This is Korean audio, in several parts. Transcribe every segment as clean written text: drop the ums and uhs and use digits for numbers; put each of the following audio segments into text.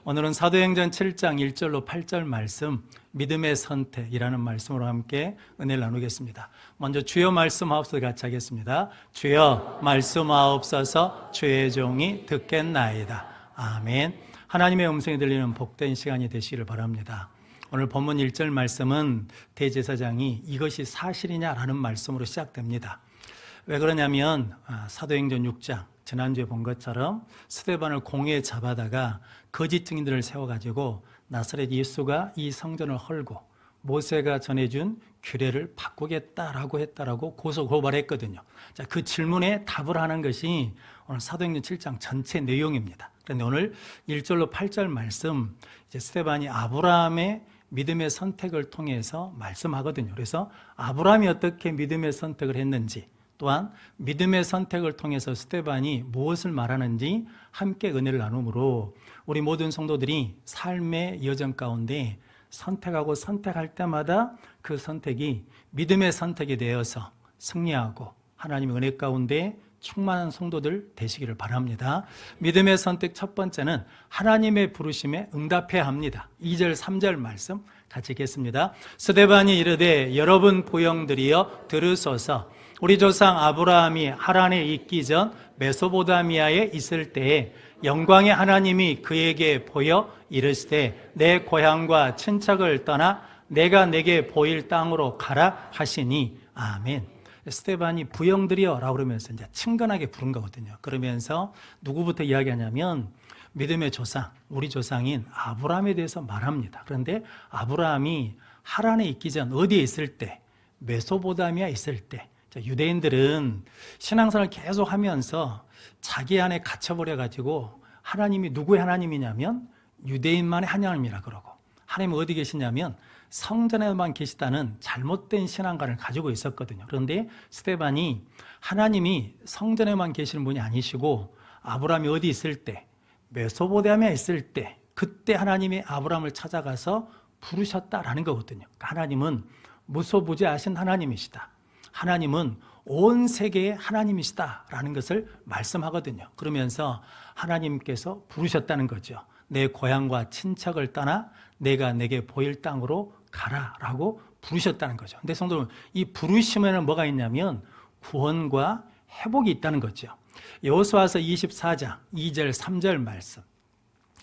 오늘은 사도행전 7장 1절로 8절 말씀, 믿음의 선택이라는 말씀으로 함께 은혜를 나누겠습니다. 먼저 주여 말씀하옵소서 같이 하겠습니다. 주여 말씀하옵소서, 주의 종이 듣겠나이다. 아멘. 하나님의 음성이 들리는 복된 시간이 되시기를 바랍니다. 오늘 본문 1절 말씀은 대제사장이 이것이 사실이냐라는 말씀으로 시작됩니다. 왜 그러냐면 사도행전 6장 지난주에 본 것처럼 스데반을 공회에 잡아다가 거짓 증인들을 세워가지고 나사렛 예수가 이 성전을 헐고 모세가 전해준 규례를 바꾸겠다라고 했다라고 고발했거든요. 자, 그 질문에 답을 하는 것이 오늘 사도행전 7장 전체 내용입니다. 그런데 오늘 1절로 8절 말씀, 이제 스데반이 아브라함의 믿음의 선택을 통해서 말씀하거든요. 그래서 아브라함이 어떻게 믿음의 선택을 했는지, 또한 믿음의 선택을 통해서 스데반이 무엇을 말하는지 함께 은혜를 나누므로 우리 모든 성도들이 삶의 여정 가운데 선택하고 선택할 때마다 그 선택이 믿음의 선택이 되어서 승리하고 하나님의 은혜 가운데 충만한 성도들 되시기를 바랍니다. 믿음의 선택 첫 번째는 하나님의 부르심에 응답해야 합니다. 2절 3절 말씀 같이 읽겠습니다. 스데반이 이르되 여러분 부형들이여 들으소서. 우리 조상 아브라함이 하란에 있기 전 메소포타미아에 있을 때에 영광의 하나님이 그에게 보여 이르시되 내 고향과 친척을 떠나 내가 내게 보일 땅으로 가라 하시니 아멘. 스데반이 부형들이여 라고 그러면서 이제 친근하게 부른 거거든요. 그러면서 누구부터 이야기하냐면 믿음의 조상, 우리 조상인 아브라함에 대해서 말합니다. 그런데 아브라함이 하란에 있기 전 어디에 있을 때? 메소포타미아에 있을 때. 유대인들은 신앙생활을 계속 하면서 자기 안에 갇혀버려가지고 하나님이 누구의 하나님이냐면 유대인만의 하나님이라 그러고, 하나님은 어디 계시냐면 성전에만 계시다는 잘못된 신앙관을 가지고 있었거든요. 그런데 스데반이 하나님이 성전에만 계시는 분이 아니시고 아브라함이 어디 있을 때, 메소포타미아에 있을 때, 그때 하나님이 아브라함을 찾아가서 부르셨다라는 거거든요. 하나님은 무소부재하신 하나님이시다. 하나님은 온 세계의 하나님이시다라는 것을 말씀하거든요. 그러면서 하나님께서 부르셨다는 거죠. 내 고향과 친척을 떠나 내가 내게 보일 땅으로 가라라고 부르셨다는 거죠. 근데 성도 여러분, 이 부르심에는 뭐가 있냐면 구원과 회복이 있다는 거죠. 여호수아서 24장 2절 3절 말씀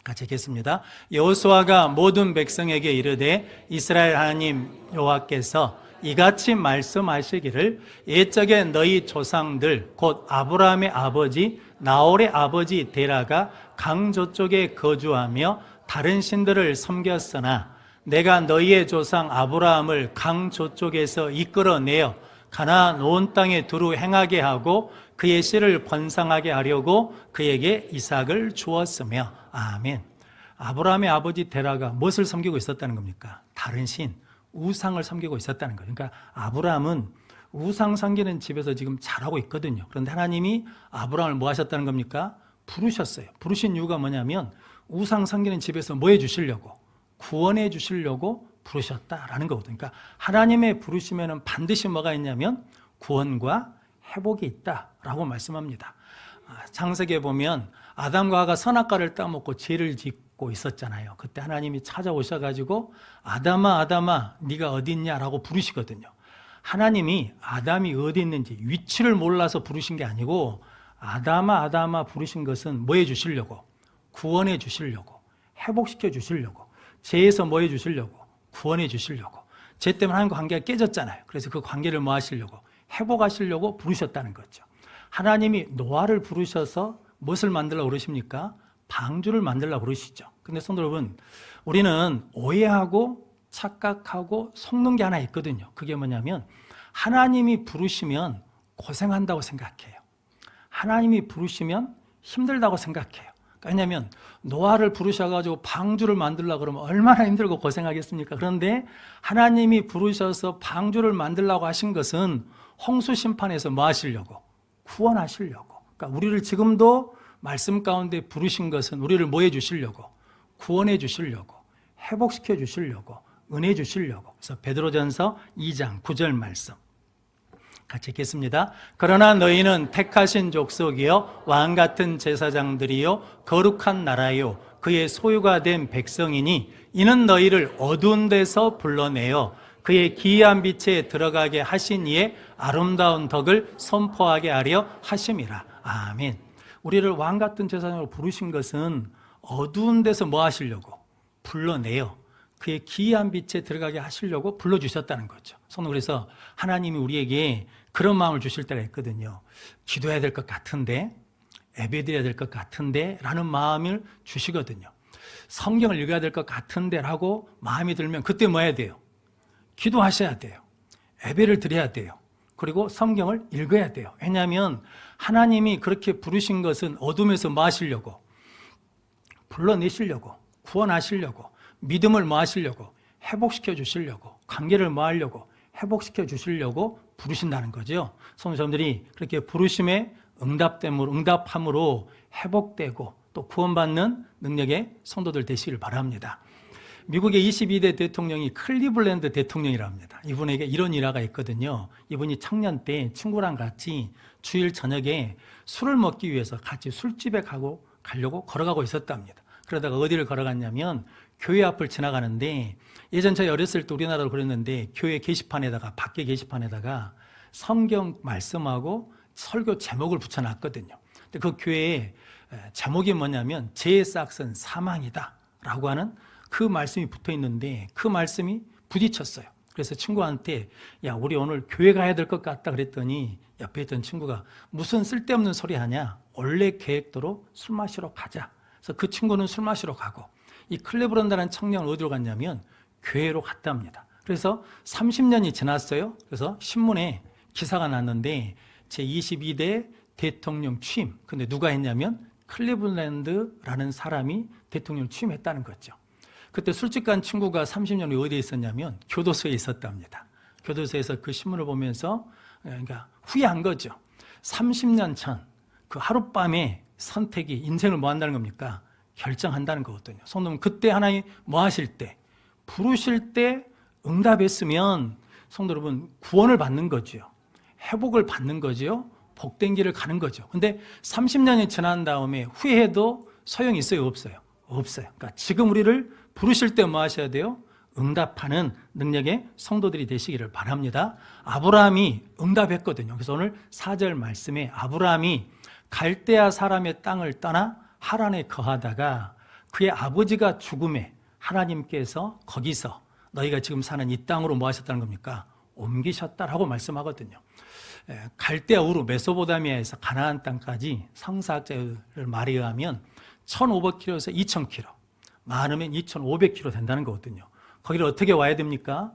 같이 읽겠습니다. 여호수아가 모든 백성에게 이르되 이스라엘 하나님 여호와께서 이같이 말씀하시기를 옛적에 너희 조상들 곧 아브라함의 아버지 나홀의 아버지 데라가 강 저쪽에 거주하며 다른 신들을 섬겼으나 내가 너희의 조상 아브라함을 강 저쪽에서 이끌어내어 가나안 온 땅에 두루 행하게 하고 그의 씨를 번성하게 하려고 그에게 이삭을 주었으며 아멘. 아브라함의 아버지 데라가 무엇을 섬기고 있었다는 겁니까? 다른 신, 우상을 섬기고 있었다는 거예요. 그러니까 아브라함은 우상 섬기는 집에서 지금 자라고 있거든요. 그런데 하나님이 아브라함을 뭐 하셨다는 겁니까? 부르셨어요. 부르신 이유가 뭐냐면 우상 섬기는 집에서 뭐 해주시려고? 구원해 주시려고 부르셨다라는 거거든요. 그러니까 하나님의 부르심에는 반드시 뭐가 있냐면 구원과 회복이 있다라고 말씀합니다. 창세기에 보면 아담과 하와가 선악과를 따먹고 죄를 짓고 있었잖아요. 그때 하나님이 찾아오셔가지고 아담아 아담아 네가 어디 있냐라고 부르시거든요. 하나님이 아담이 어디 있는지 위치를 몰라서 부르신 게 아니고 아담아 아담아 부르신 것은 뭐 해주시려고? 구원해 주시려고, 회복시켜 주시려고, 죄에서 뭐 해주시려고? 구원해 주시려고. 죄 때문에 하나님과 관계가 깨졌잖아요. 그래서 그 관계를 뭐 하시려고? 회복하시려고 부르셨다는 거죠. 하나님이 노아를 부르셔서 무엇을 만들려고 그러십니까? 방주를 만들려고 그러시죠. 근데 성도 여러분, 우리는 오해하고 착각하고 속는 게 하나 있거든요. 그게 뭐냐면 하나님이 부르시면 고생한다고 생각해요. 하나님이 부르시면 힘들다고 생각해요. 왜냐하면 노아를 부르셔가지고 방주를 만들려고 그러면 얼마나 힘들고 고생하겠습니까? 그런데 하나님이 부르셔서 방주를 만들려고 하신 것은 홍수 심판에서 뭐 하시려고? 구원하시려고. 그러니까 우리를 지금도 말씀 가운데 부르신 것은 우리를 뭐 해주시려고? 구원해 주시려고, 회복시켜 주시려고, 은혜 주시려고. 그래서 베드로전서 2장 9절 말씀 같이 읽겠습니다. 그러나 너희는 택하신 족속이요 왕같은 제사장들이요 거룩한 나라요 그의 소유가 된 백성이니 이는 너희를 어두운 데서 불러내어 그의 기이한 빛에 들어가게 하신 이의 아름다운 덕을 선포하게 하려 하심이라. 아멘. 우리를 왕같은 제사장으로 부르신 것은 어두운 데서 뭐 하시려고? 불러내어 그의 기이한 빛에 들어가게 하시려고 불러주셨다는 거죠. 그래서 하나님이 우리에게 그런 마음을 주실 때가 있거든요. 기도해야 될 것 같은데, 예배드려야 될 것 같은데 라는 마음을 주시거든요. 성경을 읽어야 될 것 같은데 라고 마음이 들면 그때 뭐 해야 돼요? 기도하셔야 돼요. 예배를 드려야 돼요. 그리고 성경을 읽어야 돼요. 왜냐하면 하나님이 그렇게 부르신 것은 어둠에서 뭐 하시려고? 불러내시려고, 구원하시려고, 믿음을 뭐 하시려고? 회복시켜 주시려고, 관계를 뭐 하려고? 회복시켜 주시려고 부르신다는 거죠. 성도님들이 그렇게 부르심에 응답함으로 회복되고 또 구원받는 능력의 성도들 되시길 바랍니다. 미국의 22대 대통령이 클리블랜드 대통령이라고 합니다. 이분에게 이런 일화가 있거든요. 이분이 청년 때 친구랑 같이 주일 저녁에 술을 먹기 위해서 같이 술집에 가려고 걸어가고 있었답니다. 그러다가 어디를 걸어갔냐면 교회 앞을 지나가는데, 예전 저희 어렸을 때 우리나라로 그랬는데 교회 게시판에다가, 밖에 게시판에다가 성경 말씀하고 설교 제목을 붙여놨거든요. 근데 그 교회에 제목이 뭐냐면 죄의 싹은 사망이다 라고 하는 그 말씀이 붙어 있는데, 그 말씀이 부딪혔어요. 그래서 친구한테 야, 우리 오늘 교회 가야 될 것 같다 그랬더니 옆에 있던 친구가 무슨 쓸데없는 소리 하냐, 원래 계획대로 술 마시러 가자. 그래서 그 친구는 술 마시러 가고, 이 클레브런다는 청년은 어디로 갔냐면 교회로 갔답니다. 그래서 30년이 지났어요. 그래서 신문에 기사가 났는데 제22대 대통령 취임. 근데 누가 했냐면 클리블랜드라는 사람이 대통령 취임했다는 거죠. 그때 술집 간 친구가 30년 후에 어디에 있었냐면 교도소에 있었답니다. 교도소에서 그 신문을 보면서 그러니까 후회한 거죠. 30년 전 그 하룻밤에 선택이 인생을 뭐 한다는 겁니까? 결정한다는 거거든요. 성도님, 그때 하나님 뭐 하실 때? 부르실 때 응답했으면 성도 여러분 구원을 받는 거죠. 회복을 받는 거죠. 복된 길을 가는 거죠. 근데 30년이 지난 다음에 후회해도 소용이 있어요? 없어요? 없어요. 그러니까 지금 우리를 부르실 때 뭐 하셔야 돼요? 응답하는 능력의 성도들이 되시기를 바랍니다. 아브라함이 응답했거든요. 그래서 오늘 4절 말씀에 아브라함이 갈대아 사람의 땅을 떠나 하란에 거하다가 그의 아버지가 죽음에 하나님께서 거기서 너희가 지금 사는 이 땅으로 뭐 하셨다는 겁니까? 옮기셨다라고 말씀하거든요. 갈대아 우르 메소포타미아에서 가나안 땅까지 성사학자의 말에 의하면 1,500km에서 2,000km, 많으면 2,500km 된다는 거거든요. 거기를 어떻게 와야 됩니까?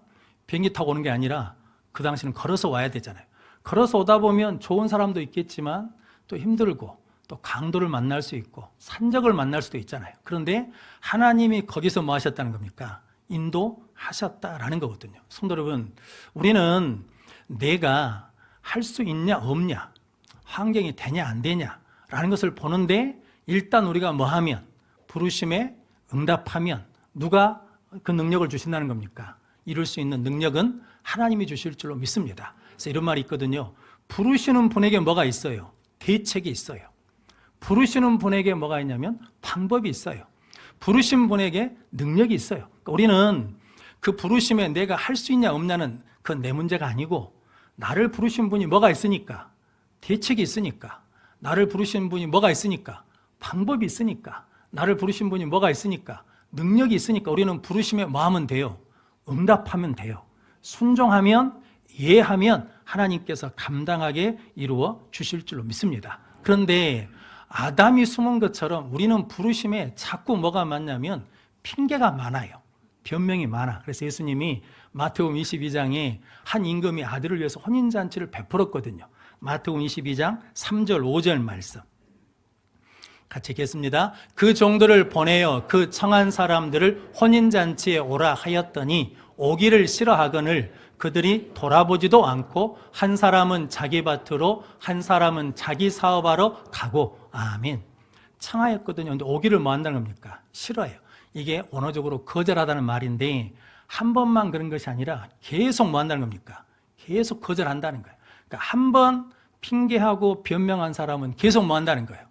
비행기 타고 오는 게 아니라 그 당시는 걸어서 와야 되잖아요. 걸어서 오다 보면 좋은 사람도 있겠지만 또 힘들고 또 강도를 만날 수 있고 산적을 만날 수도 있잖아요. 그런데 하나님이 거기서 뭐 하셨다는 겁니까? 인도하셨다라는 거거든요. 성도 여러분, 우리는 내가 할 수 있냐 없냐, 환경이 되냐 안 되냐라는 것을 보는데, 일단 우리가 뭐 하면, 부르심에 응답하면 누가 그 능력을 주신다는 겁니까? 이룰 수 있는 능력은 하나님이 주실 줄로 믿습니다. 그래서 이런 말이 있거든요. 부르시는 분에게 뭐가 있어요? 대책이 있어요. 부르시는 분에게 뭐가 있냐면 방법이 있어요. 부르신 분에게 능력이 있어요. 그러니까 우리는 그 부르심에 내가 할 수 있냐 없냐는 그건 내 문제가 아니고, 나를 부르신 분이 뭐가 있으니까, 대책이 있으니까, 나를 부르신 분이 뭐가 있으니까, 방법이 있으니까, 나를 부르신 분이 뭐가 있으니까, 능력이 있으니까 우리는 부르심에 뭐 하면 돼요? 응답하면 돼요. 순종하면, 이해하면 하나님께서 감당하게 이루어 주실 줄로 믿습니다. 그런데 아담이 숨은 것처럼 우리는 부르심에 자꾸 뭐가 많냐면 핑계가 많아요. 변명이 많아. 그래서 예수님이 마태복음 22장에 한 임금이 아들을 위해서 혼인잔치를 베풀었거든요. 마태복음 22장 3절 5절 말씀 같이 읽겠습니다. 그 종들을 보내어 그 청한 사람들을 혼인잔치에 오라 하였더니 오기를 싫어하거늘 그들이 돌아보지도 않고 한 사람은 자기 밭으로 한 사람은 자기 사업하러 가고. 아멘. 청하였거든요. 근데 오기를 뭐 한다는 겁니까? 싫어해요. 이게 언어적으로 거절하다는 말인데, 한 번만 그런 것이 아니라 계속 뭐 한다는 겁니까? 계속 거절한다는 거예요. 그러니까 한 번 핑계하고 변명한 사람은 계속 뭐 한다는 거예요?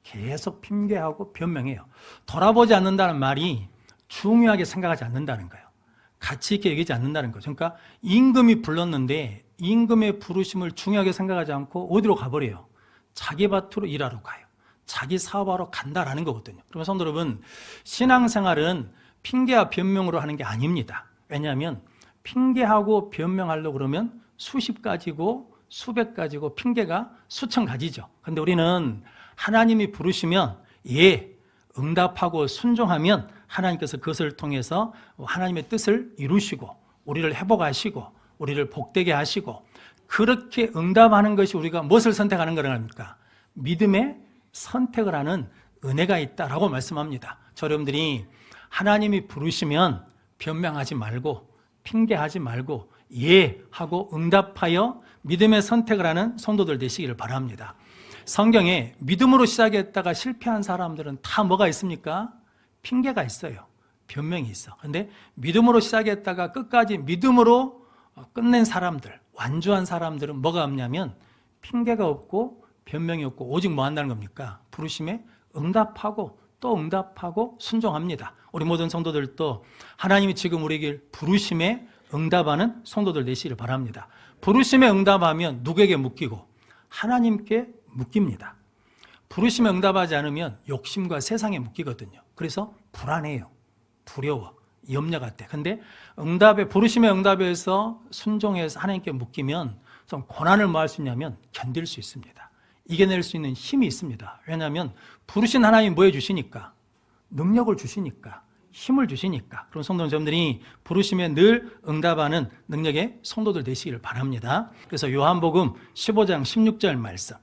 계속 핑계하고 변명해요. 돌아보지 않는다는 말이 중요하게 생각하지 않는다는 거예요. 가치 있게 여기지 않는다는 거죠. 그러니까 임금이 불렀는데 임금의 부르심을 중요하게 생각하지 않고 어디로 가버려요? 자기 밭으로 일하러 가요. 자기 사업하러 간다라는 거거든요. 그러면 성도 여러분, 신앙생활은 핑계와 변명으로 하는 게 아닙니다. 왜냐하면 핑계하고 변명하려고 그러면 수십 가지고 수백 가지고 핑계가 수천 가지죠. 그런데 우리는 하나님이 부르시면 예, 응답하고 순종하면 하나님께서 그것을 통해서 하나님의 뜻을 이루시고 우리를 회복하시고 우리를 복되게 하시고, 그렇게 응답하는 것이 우리가 무엇을 선택하는 거랍니까? 믿음의 선택을 하는 은혜가 있다라고 말씀합니다. 여러분들이 하나님이 부르시면 변명하지 말고 핑계하지 말고 예 하고 응답하여 믿음의 선택을 하는 성도들 되시기를 바랍니다. 성경에 믿음으로 시작했다가 실패한 사람들은 다 뭐가 있습니까? 핑계가 있어요. 변명이 있어. 그런데 믿음으로 시작했다가 끝까지 믿음으로 끝낸 사람들, 완주한 사람들은 뭐가 없냐면 핑계가 없고 변명이 없고 오직 뭐 한다는 겁니까? 부르심에 응답하고 또 응답하고 순종합니다. 우리 모든 성도들도 하나님이 지금 우리에게 부르심에 응답하는 성도들 되시기를 바랍니다. 부르심에 응답하면 누구에게 묶이고? 하나님께 묶입니다. 부르심에 응답하지 않으면 욕심과 세상에 묶이거든요. 그래서 불안해요. 두려워. 염려 같아. 근데 부르심의 응답에서 순종해서 하나님께 묶이면 좀 고난을 뭐 할 수 있냐면 견딜 수 있습니다. 이겨낼 수 있는 힘이 있습니다. 왜냐하면 부르신 하나님이 뭐 해주시니까? 능력을 주시니까, 힘을 주시니까. 그럼 성도님들이 부르심에 늘 응답하는 능력의 성도들 되시기를 바랍니다. 그래서 요한복음 15장 16절 말씀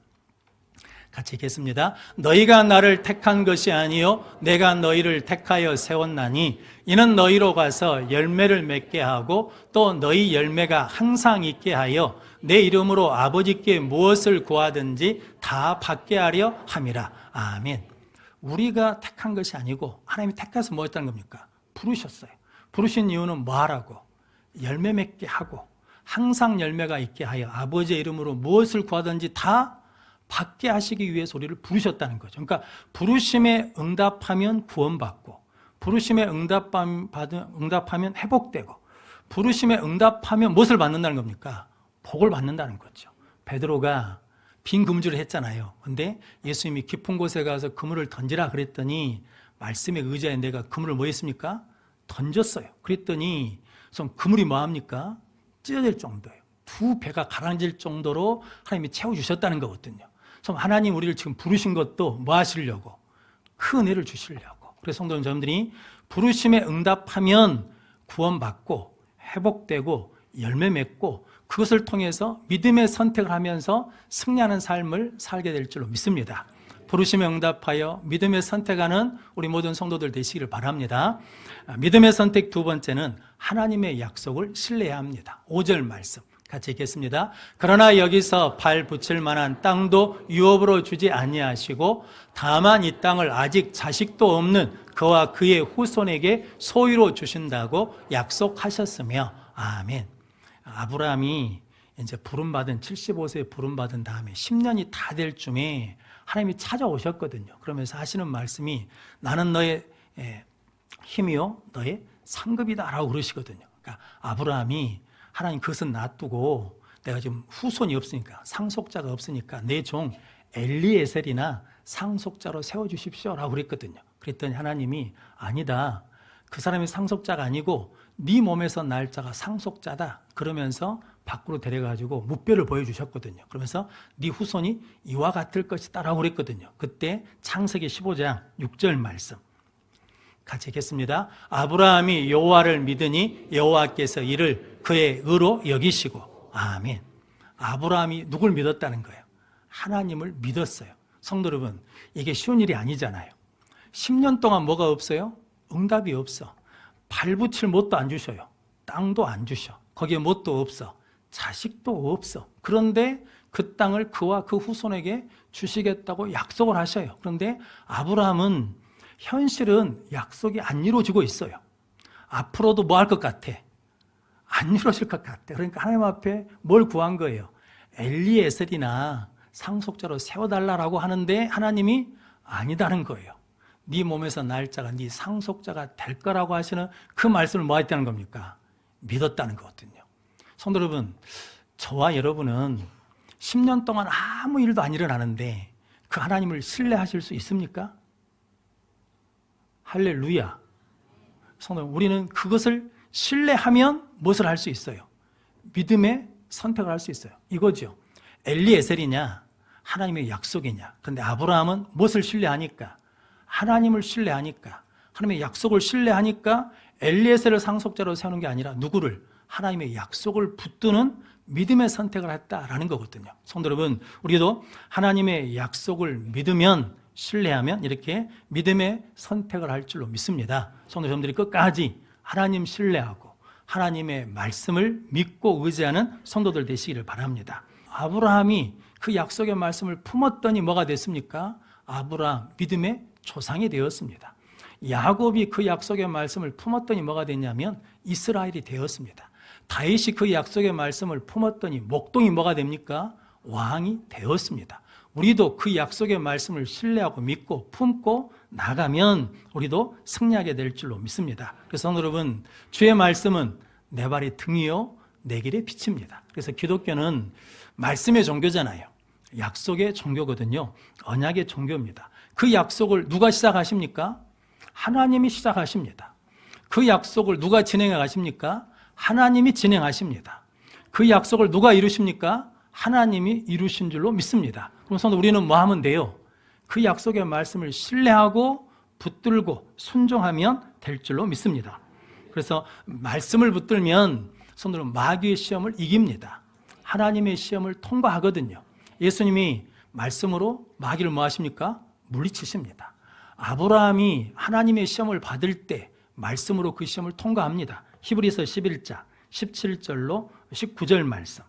같이 읽겠습니다. 너희가 나를 택한 것이 아니요 내가 너희를 택하여 세웠나니 이는 너희로 가서 열매를 맺게 하고 또 너희 열매가 항상 있게 하여 내 이름으로 아버지께 무엇을 구하든지 다 받게 하려 함이라. 아멘. 우리가 택한 것이 아니고 하나님이 택해서 뭐 했다는 겁니까? 부르셨어요. 부르신 이유는 뭐 하라고? 열매 맺게 하고 항상 열매가 있게 하여 아버지의 이름으로 무엇을 구하든지 다 받게 하시기 위해서 우리를 부르셨다는 거죠. 그러니까 부르심에 응답하면 구원받고, 부르심에 응답하면 회복되고, 부르심에 응답하면 무엇을 받는다는 겁니까? 복을 받는다는 거죠. 베드로가 빈 그물질을 했잖아요. 근데 예수님이 깊은 곳에 가서 그물을 던지라 그랬더니 말씀에 의지하여 내가 그물을 뭐 했습니까? 던졌어요. 그랬더니 그물이 뭐합니까? 찢어질 정도예요. 두 배가 가라앉을 정도로 하나님이 채워주셨다는 거거든요. 하나님 우리를 지금 부르신 것도 뭐 하시려고? 큰 은혜를 주시려고. 그래서 성도 여러분들이 부르심에 응답하면 구원받고 회복되고 열매 맺고 그것을 통해서 믿음의 선택을 하면서 승리하는 삶을 살게 될 줄로 믿습니다. 부르심에 응답하여 믿음의 선택하는 우리 모든 성도들 되시기를 바랍니다. 믿음의 선택 두 번째는 하나님의 약속을 신뢰해야 합니다. 5절 말씀 같이 읽겠습니다. 그러나 여기서 발 붙일 만한 땅도 유업으로 주지 아니하시고 다만 이 땅을 아직 자식도 없는 그와 그의 후손에게 소유로 주신다고 약속하셨으며 아멘. 아브라함이 이제 부름받은 75세에 부름받은 다음에 10년이 다 될 쯤에 하나님이 찾아오셨거든요. 그러면서 하시는 말씀이 나는 너의 힘이요 너의 상급이다라고 그러시거든요. 그러니까 아브라함이 하나님 그것은 놔두고 내가 지금 후손이 없으니까 상속자가 없으니까 내 종 엘리에셀이나 상속자로 세워주십시오라고 그랬거든요. 그랬더니 하나님이 아니다. 그 사람이 상속자가 아니고 네 몸에서 날 자가 상속자다. 그러면서 밖으로 데려가지고 무뼈를 보여주셨거든요. 그러면서 네 후손이 이와 같을 것이다 라고 그랬거든요. 그때 창세기 15장 6절 말씀 같이 읽겠습니다. 아브라함이 여호와를 믿으니 여호와께서 이를 그의 의로 여기시고 아멘. 아브라함이 누굴 믿었다는 거예요? 하나님을 믿었어요. 성도 여러분, 이게 쉬운 일이 아니잖아요. 10년 동안 뭐가 없어요? 응답이 없어. 발 붙일 못도 안 주셔요. 땅도 안 주셔. 거기에 못도 없어. 자식도 없어. 그런데 그 땅을 그와 그 후손에게 주시겠다고 약속을 하셔요. 그런데 아브라함은 현실은 약속이 안 이루어지고 있어요. 앞으로도 뭐 할 것 같아? 안 이루어질 것 같아. 그러니까 하나님 앞에 뭘 구한 거예요? 엘리에셀이나 상속자로 세워달라고 하는데 하나님이 아니다는 거예요. 네 몸에서 날 자가 네 상속자가 될 거라고 하시는 그 말씀을 뭐 했다는 겁니까? 믿었다는 거거든요. 성도 여러분, 저와 여러분은 10년 동안 아무 일도 안 일어나는데 그 하나님을 신뢰하실 수 있습니까? 할렐루야. 성도 여러분, 우리는 그것을 신뢰하면 무엇을 할 수 있어요? 믿음의 선택을 할 수 있어요. 이거죠. 엘리에셀이냐 하나님의 약속이냐. 그런데 아브라함은 무엇을 신뢰하니까? 하나님을 신뢰하니까, 하나님의 약속을 신뢰하니까 엘리에셀을 상속자로 세우는 게 아니라 누구를? 하나님의 약속을 붙드는 믿음의 선택을 했다라는 거거든요. 성도 여러분, 우리도 하나님의 약속을 믿으면, 신뢰하면 이렇게 믿음의 선택을 할 줄로 믿습니다. 성도 여러분들이 끝까지 하나님 신뢰하고 하나님의 말씀을 믿고 의지하는 성도들 되시기를 바랍니다. 아브라함이 그 약속의 말씀을 품었더니 뭐가 됐습니까? 아브라함 믿음의 조상이 되었습니다. 야곱이 그 약속의 말씀을 품었더니 뭐가 됐냐면 이스라엘이 되었습니다. 다윗이 그 약속의 말씀을 품었더니 목동이 뭐가 됩니까? 왕이 되었습니다. 우리도 그 약속의 말씀을 신뢰하고 믿고 품고 나가면 우리도 승리하게 될 줄로 믿습니다. 그래서 여러분, 주의 말씀은 내 발의 등이요 내 길의 빛입니다. 그래서 기독교는 말씀의 종교잖아요. 약속의 종교거든요. 언약의 종교입니다. 그 약속을 누가 시작하십니까? 하나님이 시작하십니다. 그 약속을 누가 진행해 가십니까? 하나님이 진행하십니다. 그 약속을 누가 이루십니까? 하나님이 이루신 줄로 믿습니다. 그럼 성도 우리는 뭐 하면 돼요? 그 약속의 말씀을 신뢰하고 붙들고 순종하면 될 줄로 믿습니다. 그래서 말씀을 붙들면 성도는 마귀의 시험을 이깁니다. 하나님의 시험을 통과하거든요. 예수님이 말씀으로 마귀를 뭐 하십니까? 물리치십니다. 아브라함이 하나님의 시험을 받을 때 말씀으로 그 시험을 통과합니다. 히브리서 11장 17절로 19절 말씀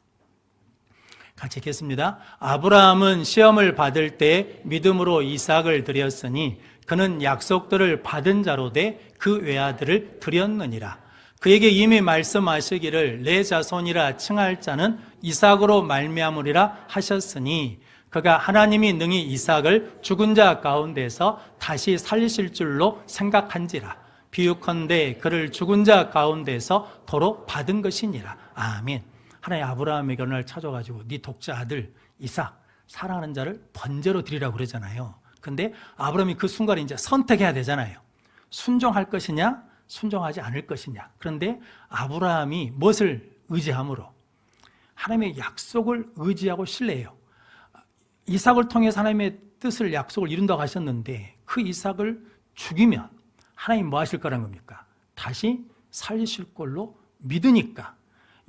같이 읽겠습니다. 아브라함은 시험을 받을 때 믿음으로 이삭을 드렸으니 그는 약속들을 받은 자로 돼 그 외아들을 드렸느니라. 그에게 이미 말씀하시기를 내 자손이라 칭할 자는 이삭으로 말미암으리라 하셨으니 그가 하나님이 능히 이삭을 죽은 자 가운데서 다시 살리실 줄로 생각한지라. 비유컨대 그를 죽은 자 가운데서 도로 받은 것이니라. 아멘. 하나님 아브라함에게 어느 날 찾아가지고 네 독자 아들 이삭 사랑하는 자를 번제로 드리라고 그러잖아요. 근데 아브라함이 그 순간에 이제 선택해야 되잖아요. 순종할 것이냐 순종하지 않을 것이냐. 그런데 아브라함이 무엇을 의지함으로? 하나님의 약속을 의지하고 신뢰해요. 이삭을 통해서 하나님의 뜻을 약속을 이룬다고 하셨는데 그 이삭을 죽이면 하나님 뭐 하실 거라는 겁니까? 다시 살리실 걸로 믿으니까,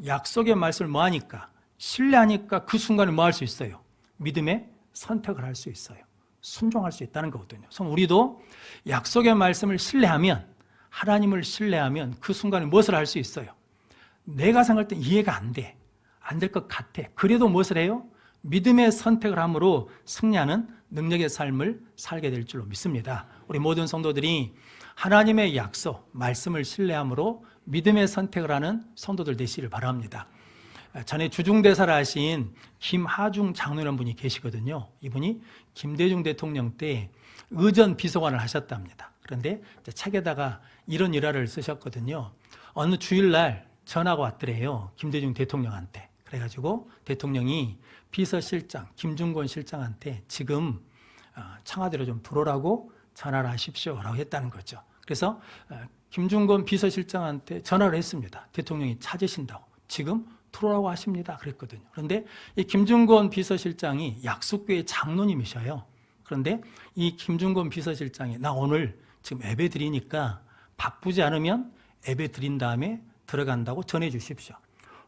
약속의 말씀을 뭐 하니까? 신뢰하니까 그 순간에 뭐 할 수 있어요? 믿음의 선택을 할 수 있어요. 순종할 수 있다는 거거든요. 그래서 우리도 약속의 말씀을 신뢰하면, 하나님을 신뢰하면 그 순간에 무엇을 할 수 있어요? 내가 생각할 때 이해가 안 돼. 안 될 것 같아. 그래도 무엇을 해요? 믿음의 선택을 함으로 승리하는 능력의 삶을 살게 될 줄로 믿습니다. 우리 모든 성도들이 하나님의 약속, 말씀을 신뢰함으로 믿음의 선택을 하는 성도들 되시기를 바랍니다. 전에 주중대사를 하신 김하중 장로라는 분이 계시거든요. 이분이 김대중 대통령 때 의전 비서관을 하셨답니다. 그런데 책에다가 이런 일화를 쓰셨거든요. 어느 주일날 전화가 왔더래요. 김대중 대통령한테. 그래가지고 대통령이 비서실장 김중권 실장한테 지금 청와대로 좀 들어오라고 전화를 하십시오라고 했다는 거죠. 그래서 김중권 비서실장한테 전화를 했습니다. 대통령이 찾으신다고. 지금 들어오라고 하십니다. 그랬거든요. 그런데 이 김중권 비서실장이 약속교회 장로님이셔요. 그런데 이 김중권 비서실장이 나 오늘 지금 예배 드리니까 바쁘지 않으면 예배 드린 다음에 들어간다고 전해 주십시오.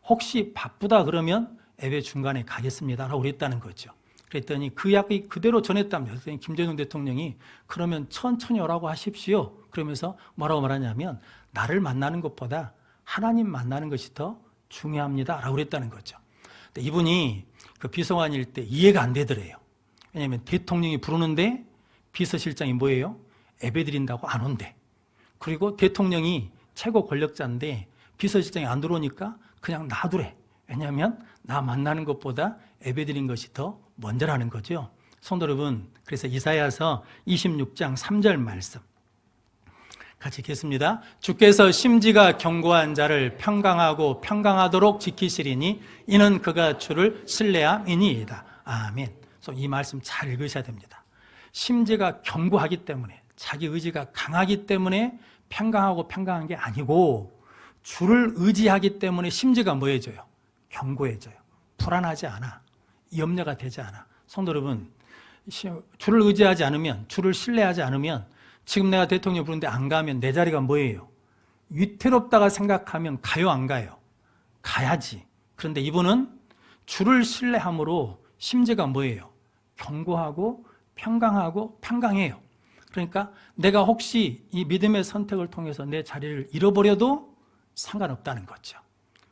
혹시 바쁘다 그러면 예배 중간에 가겠습니다 라고 그랬다는 거죠. 그랬더니 그 약이 그대로 전했답니다. 그랬더니 김대중 대통령이 그러면 천천히 오라고 하십시오. 그러면서 뭐라고 말하냐면 나를 만나는 것보다 하나님 만나는 것이 더 중요합니다 라고 그랬다는 거죠. 근데 이분이 그 비서관일 때 이해가 안 되더래요. 왜냐하면 대통령이 부르는데 비서실장이 뭐예요? 예배 드린다고 안 온대. 그리고 대통령이 최고 권력자인데 비서실장이 안 들어오니까 그냥 놔두래. 왜냐하면 나 만나는 것보다 예배드린 것이 더 먼저라는 거죠. 성도 여러분, 그래서 이사야서 26장 3절 말씀 같이 읽겠습니다. 주께서 심지가 견고한 자를 평강하고 평강하도록 지키시리니 이는 그가 주를 신뢰함이니이다. 아멘. 그래서 이 말씀 잘 읽으셔야 됩니다. 심지가 견고하기 때문에, 자기 의지가 강하기 때문에 평강하고 평강한 게 아니고, 주를 의지하기 때문에 심지가 뭐해져요? 견고해져요. 불안하지 않아. 염려가 되지 않아. 성도 여러분, 주를 의지하지 않으면, 주를 신뢰하지 않으면, 지금 내가 대통령 부르는데 안 가면 내 자리가 뭐예요? 위태롭다가 생각하면 가요, 안 가요? 가야지. 그런데 이분은 주를 신뢰함으로 심지가 뭐예요? 견고하고 평강하고 평강해요. 그러니까 내가 혹시 이 믿음의 선택을 통해서 내 자리를 잃어버려도 상관없다는 거죠.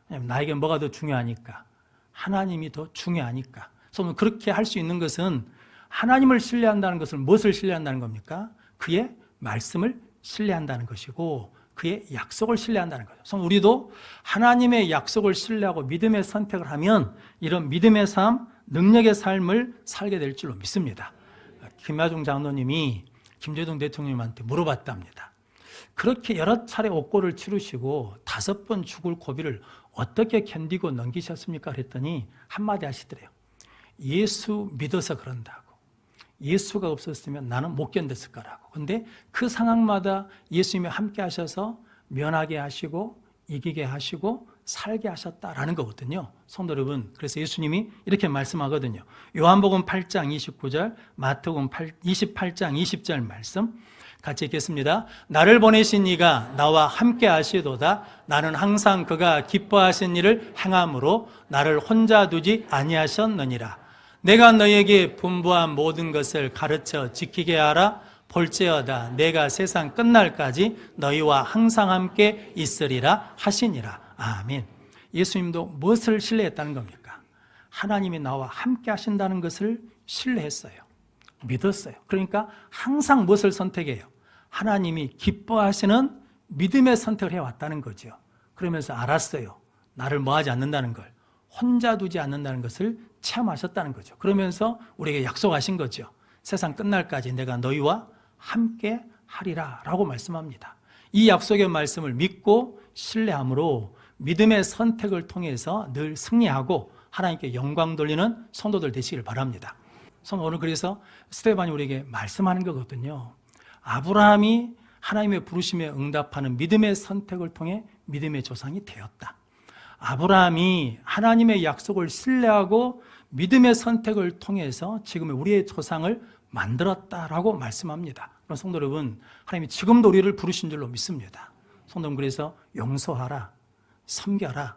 왜냐하면 나에게 뭐가 더 중요하니까, 하나님이 더 중요하니까. 그래서 그렇게 할 수 있는 것은 하나님을 신뢰한다는 것을 무엇을 신뢰한다는 겁니까? 그의 말씀을 신뢰한다는 것이고 그의 약속을 신뢰한다는 거죠. 그래서 우리도 하나님의 약속을 신뢰하고 믿음의 선택을 하면 이런 믿음의 삶, 능력의 삶을 살게 될 줄로 믿습니다. 김야중 장로님이 김대중 대통령님한테 물어봤답니다. 그렇게 여러 차례 옥고를 치르시고 5번 죽을 고비를 어떻게 견디고 넘기셨습니까? 그랬더니 한마디 하시더래요. 예수 믿어서 그런다고. 예수가 없었으면 나는 못 견뎠을 거라고. 그런데 그 상황마다 예수님이 함께 하셔서 면하게 하시고 이기게 하시고 살게 하셨다라는 거거든요. 성도 여러분, 그래서 예수님이 이렇게 말씀하거든요. 요한복음 8장 29절, 마태복음 28장 20절 말씀 같이 읽겠습니다. 나를 보내신 이가 나와 함께 하시도다. 나는 항상 그가 기뻐하신 일을 행함으로 나를 혼자 두지 아니하셨느니라. 내가 너에게 분부한 모든 것을 가르쳐 지키게 하라. 볼지어다 내가 세상 끝날까지 너희와 항상 함께 있으리라 하시니라. 아멘. 예수님도 무엇을 신뢰했다는 겁니까? 하나님이 나와 함께 하신다는 것을 신뢰했어요. 믿었어요. 그러니까 항상 무엇을 선택해요? 하나님이 기뻐하시는 믿음의 선택을 해왔다는 거죠. 그러면서 알았어요. 나를 뭐하지 않는다는 걸, 혼자 두지 않는다는 것을 체험하셨다는 거죠. 그러면서 우리에게 약속하신 거죠. 세상 끝날까지 내가 너희와 함께 하리라 라고 말씀합니다. 이 약속의 말씀을 믿고 신뢰함으로 믿음의 선택을 통해서 늘 승리하고 하나님께 영광 돌리는 성도들 되시길 바랍니다. 오늘 그래서 스테반이 우리에게 말씀하는 거거든요. 아브라함이 하나님의 부르심에 응답하는 믿음의 선택을 통해 믿음의 조상이 되었다. 아브라함이 하나님의 약속을 신뢰하고 믿음의 선택을 통해서 지금의 우리의 조상을 만들었다라고 말씀합니다. 그럼 성도 여러분, 하나님이 지금도 우리를 부르신 줄로 믿습니다. 성도 여러분, 그래서 용서하라, 섬겨라,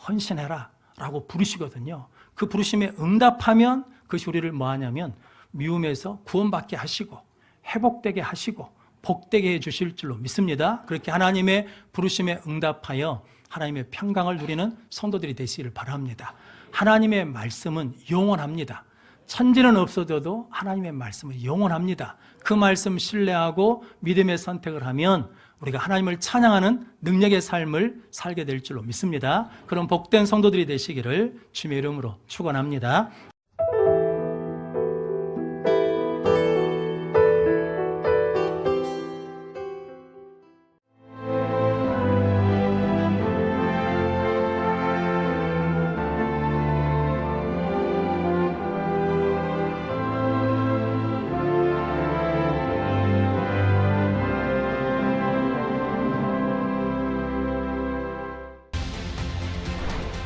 헌신해라 라고 부르시거든요. 그 부르심에 응답하면 그것이 우리를 뭐하냐면 미움에서 구원받게 하시고 회복되게 하시고 복되게 해주실 줄로 믿습니다. 그렇게 하나님의 부르심에 응답하여 하나님의 평강을 누리는 성도들이 되시기를 바랍니다. 하나님의 말씀은 영원합니다. 천지는 없어져도 하나님의 말씀은 영원합니다. 그 말씀 신뢰하고 믿음의 선택을 하면 우리가 하나님을 찬양하는 능력의 삶을 살게 될 줄로 믿습니다. 그런 복된 성도들이 되시기를 주님의 이름으로 축원합니다.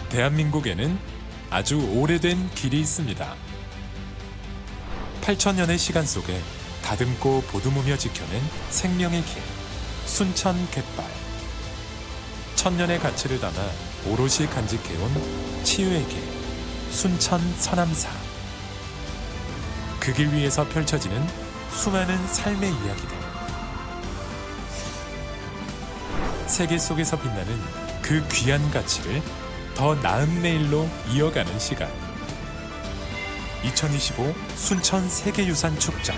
대한민국에는 아주 오래된 길이 있습니다. 8,000년의 시간 속에 다듬고 보듬으며 지켜낸 생명의 길, 순천 갯발. 1,000년의 가치를 담아 오롯이 간직해온 치유의 길, 순천 서남사. 그 길 위에서 펼쳐지는 수많은 삶의 이야기들. 세계 속에서 빛나는 그 귀한 가치를 더 나은 내일로 이어가는 시간. 2025 순천 세계유산 축전.